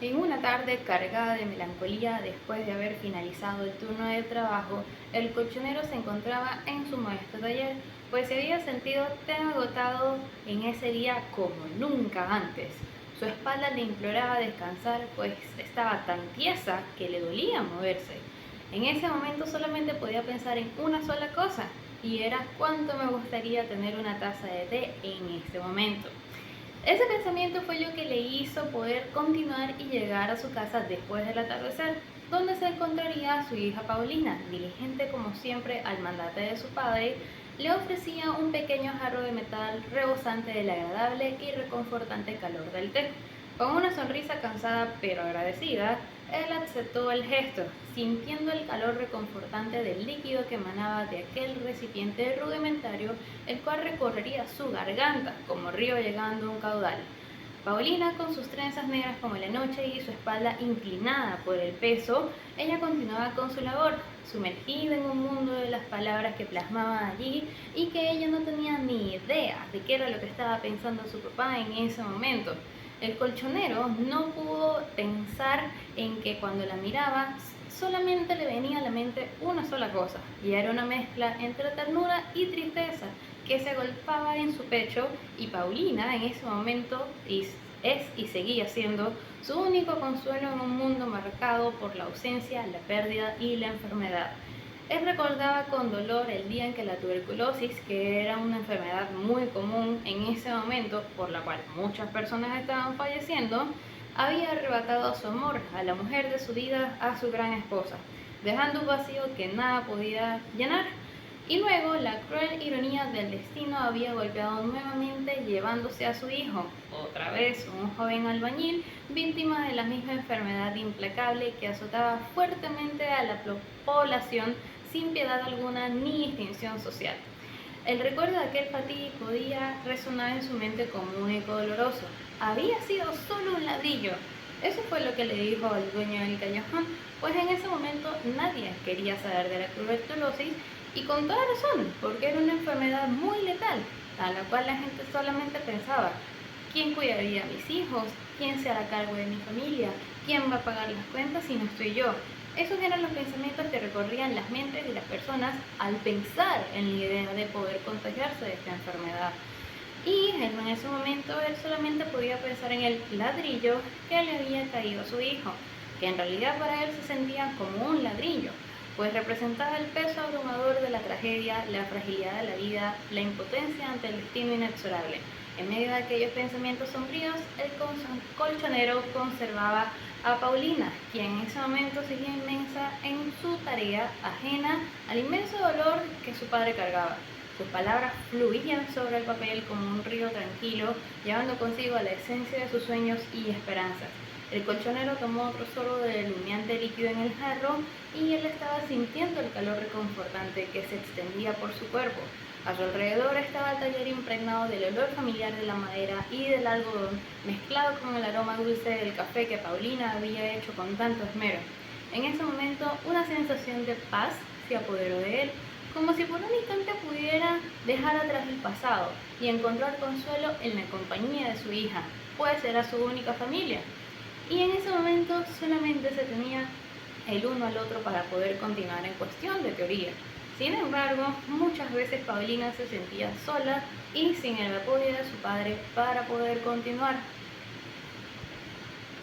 En una tarde cargada de melancolía después de haber finalizado el turno de trabajo, el colchonero se encontraba en su modesto taller, pues se había sentido tan agotado en ese día como nunca antes. Su espalda le imploraba descansar, pues estaba tan tiesa que le dolía moverse. En ese momento solamente podía pensar en una sola cosa, y era cuánto me gustaría tener una taza de té en este momento. Ese pensamiento fue lo que le hizo poder continuar y llegar a su casa después del atardecer, donde se encontraría su hija Paulina, diligente como siempre al mandate de su padre, le ofrecía un pequeño jarro de metal rebosante del agradable y reconfortante calor del té. Con una sonrisa cansada pero agradecida, él aceptó el gesto, sintiendo el calor reconfortante del líquido que emanaba de aquel recipiente rudimentario, el cual recorrería su garganta como río llegando a un caudal. Paulina, con sus trenzas negras como la noche y su espalda inclinada por el peso, ella continuaba con su labor, sumergida en un mundo de las palabras que plasmaban allí y que ella no tenía ni idea de qué era lo que estaba pensando su papá en ese momento. El colchonero no pudo pensar en que cuando la miraba solamente le venía a la mente una sola cosa, y era una mezcla entre ternura y tristeza que se agolpaba en su pecho, y Paulina en ese momento es y seguía siendo su único consuelo en un mundo marcado por la ausencia, la pérdida y la enfermedad. Él recordaba con dolor el día en que la tuberculosis, que era una enfermedad muy común en ese momento, por la cual muchas personas estaban falleciendo, había arrebatado su amor a la mujer de su vida, a su gran esposa, dejando un vacío que nada podía llenar. Y luego la cruel ironía del destino había golpeado nuevamente llevándose a su hijo, otra vez un joven albañil, víctima de la misma enfermedad implacable que azotaba fuertemente a la población sin piedad alguna ni distinción social. El recuerdo de aquel fatídico día resonaba en su mente como un eco doloroso. Había sido solo un ladrillo. Eso fue lo que le dijo al dueño del callejón, pues en ese momento nadie quería saber de la tuberculosis y con toda razón, porque era una enfermedad muy letal, a la cual la gente solamente pensaba, ¿quién cuidaría a mis hijos? ¿Quién se hará cargo de mi familia? ¿Quién va a pagar las cuentas si no estoy yo? Esos eran los pensamientos que recorrían las mentes de las personas al pensar en la idea de poder contagiarse de esta enfermedad. Y en ese momento él solamente podía pensar en el ladrillo que le había caído a su hijo, que en realidad para él se sentía como un ladrillo, pues representaba el peso abrumador de la tragedia, la fragilidad de la vida, la impotencia ante el destino inexorable. En medio de aquellos pensamientos sombríos, el colchonero conservaba a Paulina, quien en ese momento seguía inmensa en su tarea, ajena al inmenso dolor que su padre cargaba. Sus palabras fluían sobre el papel como un río tranquilo, llevando consigo la esencia de sus sueños y esperanzas. El colchonero tomó otro sorbo del humeante líquido en el jarro y él estaba sintiendo el calor reconfortante que se extendía por su cuerpo. A su alrededor estaba el taller impregnado del olor familiar de la madera y del algodón, mezclado con el aroma dulce del café que Paulina había hecho con tanto esmero. En ese momento, una sensación de paz se apoderó de él, como si por un instante pudiera dejar atrás el pasado y encontrar consuelo en la compañía de su hija, pues era su única familia. Y en ese momento solamente se tenía el uno al otro para poder continuar en cuestión de teoría. Sin embargo, muchas veces Paulina se sentía sola y sin el apoyo de su padre para poder continuar.